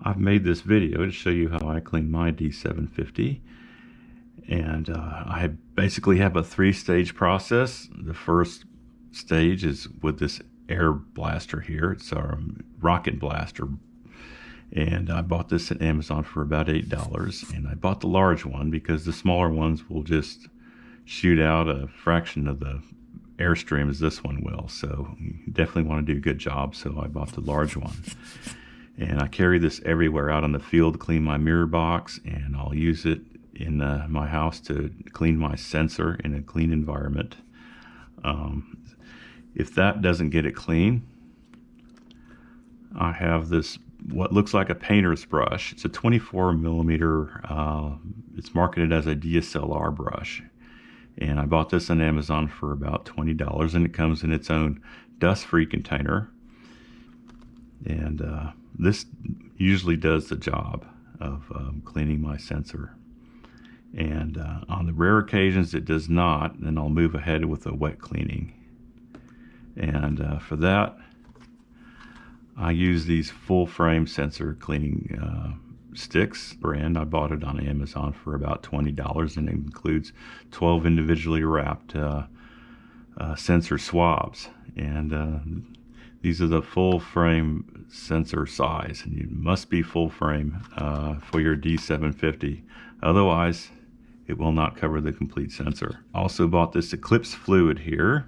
I've made this video to show you how I clean my D750, and I basically have a three-stage process. The first stage is with this air blaster here. It's our rocket blaster, and I bought this at Amazon for about $8, and I bought the large one because the smaller ones will just shoot out a fraction of the airstream as this one will, so you definitely want to do a good job. So I bought the large one, and I carry this everywhere out on the field to clean my mirror box, and I'll use it in my house to clean my sensor in a clean environment. If that doesn't get it clean, I have this what looks like a painter's brush. It's a 24 millimeter. It's marketed as a DSLR brush, and I bought this on Amazon for about $20, and it comes in its own dust-free container. And this usually does the job of cleaning my sensor. And on the rare occasions it does not, then I'll move ahead with a wet cleaning. And for that, I use these full frame sensor cleaning sticks brand. I bought it on Amazon for about $20, and it includes 12 individually wrapped sensor swabs. And these are the full frame sensor size, and you must be full frame for your D750. Otherwise, it will not cover the complete sensor. Also bought this Eclipse fluid here,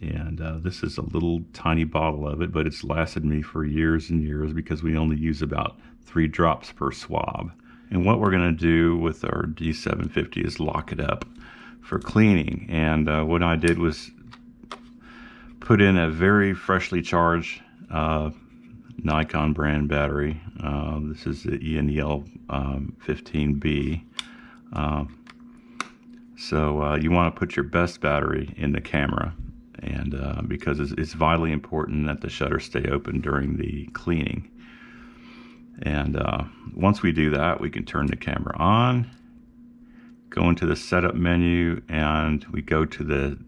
and this is a little tiny bottle of it, but it's lasted me for years and years because we only use about 3 drops per swab. And what we're going to do with our D750 is lock it up for cleaning. And what I did was put in a very freshly charged Nikon brand battery. This is the ENEL 15B. So you want to put your best battery in the camera, and because it's vitally important that the shutter stay open during the cleaning. And once we do that, we can turn the camera on, go into the setup menu, and we go to the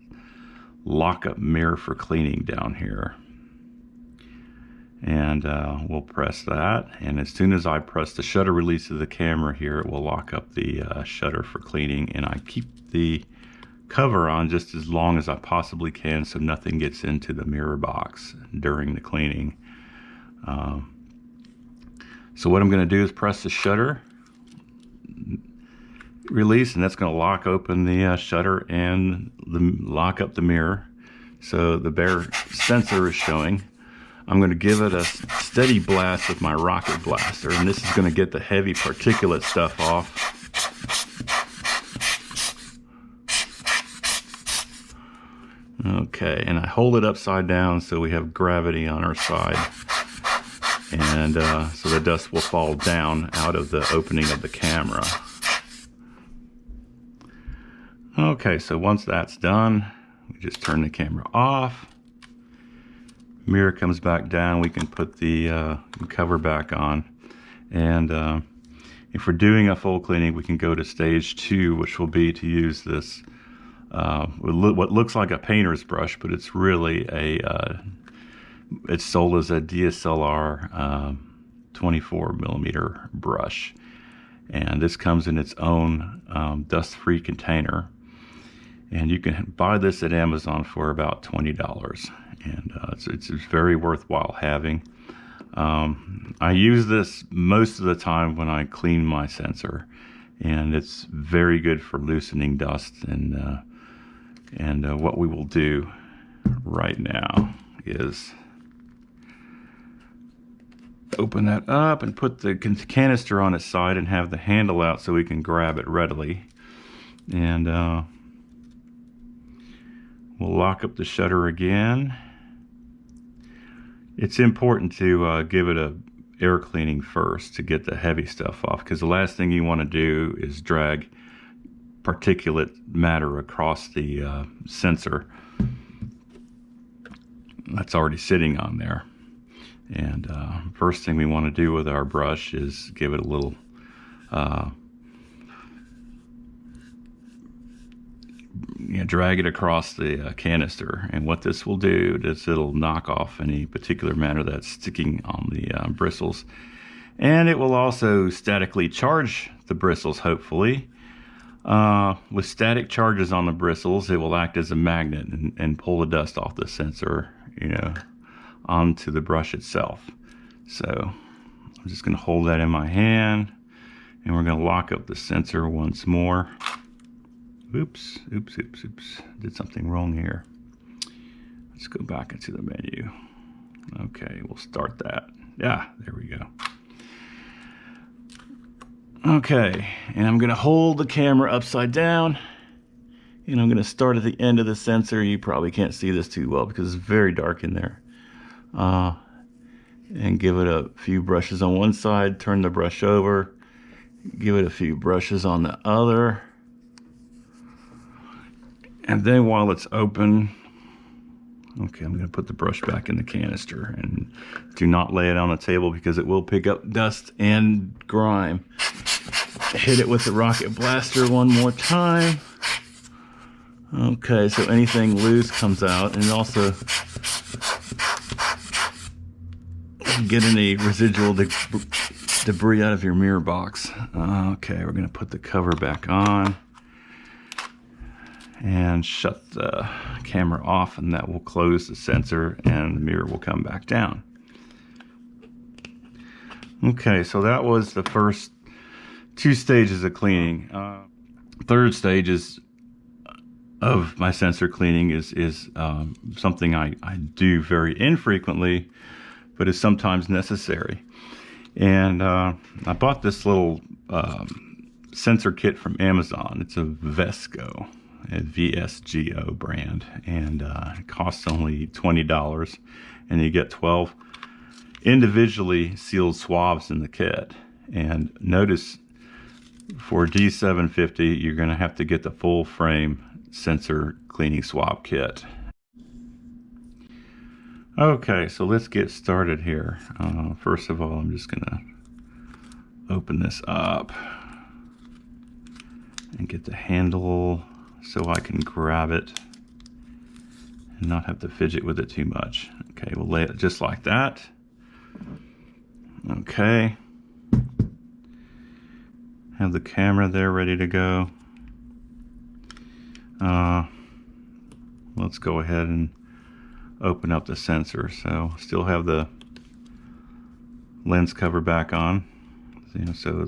lock-up mirror for cleaning down here. And we'll press that, and as soon as I press the shutter release of the camera here, it will lock up the shutter for cleaning. And I keep the cover on just as long as I possibly can so nothing gets into the mirror box during the cleaning. So what I'm going to do is press the shutter release, and that's going to lock open the shutter and lock up the mirror. So the bare sensor is showing. I'm going to give it a steady blast with my rocket blaster, and this is going to get the heavy particulate stuff off. Okay, and I hold it upside down so we have gravity on our side, and so the dust will fall down out of the opening of the camera. Okay, so once that's done, we just turn the camera off. Mirror comes back down. We can put the cover back on, and if we're doing a full cleaning, we can go to stage 2, which will be to use this what looks like a painter's brush, but it's really it's sold as a DSLR 24 millimeter brush, and this comes in its own dust-free container, and you can buy this at Amazon for about $20. And it's very worthwhile having. I use this most of the time when I clean my sensor, and it's very good for loosening dust. And what we will do right now is open that up and put the canister on its side and have the handle out so we can grab it readily. And we'll lock up the shutter again. It's important to give it a air cleaning first to get the heavy stuff off, because the last thing you want to do is drag particulate matter across the sensor that's already sitting on there. And first thing we want to do with our brush is give it a little drag it across the canister, and what this will do is it'll knock off any particular matter that's sticking on the bristles, And it will also statically charge the bristles, hopefully. With static charges on the bristles, it will act as a magnet and pull the dust off the sensor, onto the brush itself. So I'm just going to hold that in my hand, and we're going to lock up the sensor once more. Oops. Did something wrong here. Let's go back into the menu. Okay, we'll start that. Yeah, there we go. Okay, and I'm going to hold the camera upside down, and I'm going to start at the end of the sensor. You probably can't see this too well because it's very dark in there. And give it a few brushes on one side, turn the brush over, give it a few brushes on the other, and then while it's open, okay, I'm going to put the brush back in the canister, and do not lay it on the table because it will pick up dust and grime. Hit it with the rocket blaster one more time. Okay, so anything loose comes out, and also get any residual debris out of your mirror box. Okay, we're going to put the cover back on and shut the camera off, and that will close the sensor and the mirror will come back down. Okay, so that was the first 2 stages of cleaning. Third stage of my sensor cleaning is something I do very infrequently, but is sometimes necessary. And I bought this little sensor kit from Amazon. It's a Vesco, a VSGO brand, and it costs only $20, and you get 12 individually sealed swabs in the kit. And notice for D750, you're going to have to get the full frame sensor cleaning swab kit. Okay, so let's get started here. First of all, I'm just going to open this up and get the handle so I can grab it and not have to fidget with it too much. Okay, we'll lay it just like that. Okay. Have the camera there ready to go. Let's go ahead and open up the sensor. So still have the lens cover back on, so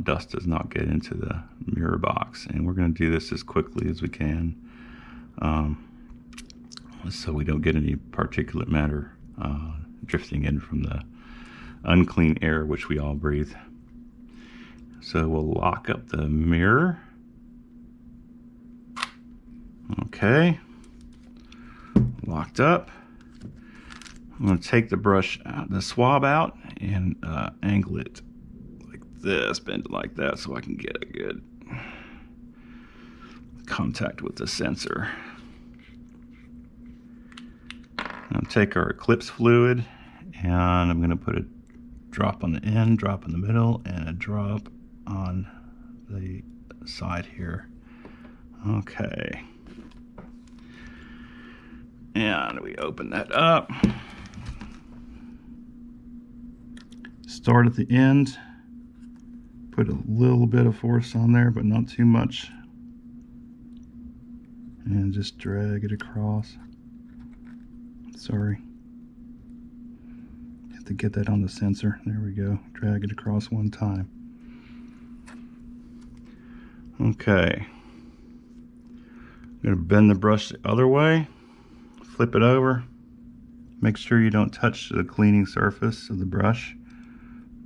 dust does not get into the mirror box. And we're going to do this as quickly as we can, so we don't get any particulate matter drifting in from the unclean air which we all breathe. So we'll lock up the mirror. Okay, locked up. I'm going to take the brush out, the swab out, and angle it like this, bend it like that, so I can get a good contact with the sensor. I'll take our Eclipse fluid, and I'm going to put a drop on the end, drop in the middle, and a drop on the side here. Okay. And we open that up. Start at the end. Put a little bit of force on there, but not too much. And just drag it across. Sorry. Have to get that on the sensor. There we go. Drag it across one time. Okay. I'm going to bend the brush the other way. Flip it over. Make sure you don't touch the cleaning surface of the brush.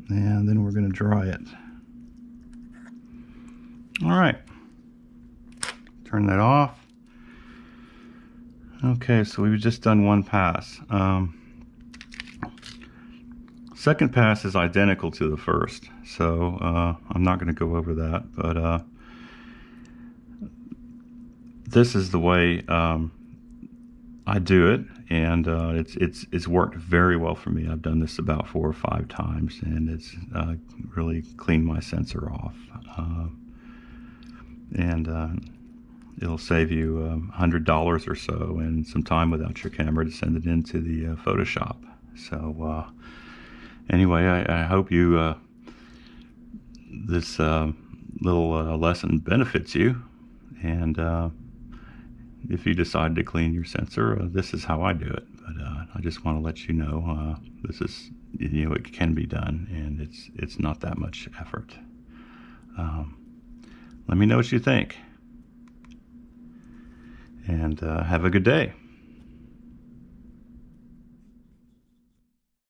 And then we're going to dry it. Alright. Turn that off. Okay, so we've just done one pass. Second pass is identical to the first, so I'm not going to go over that, but this is the way I do it, and it's worked very well for me. I've done this about 4 or 5 times, and it's really cleaned my sensor off, and it'll save you $100 or so and some time without your camera to send it into the Photoshop. So Anyway, I hope you this little lesson benefits you, and if you decide to clean your sensor, this is how I do it. But I just want to let you know this is, it can be done, and it's not that much effort. Let me know what you think, and have a good day.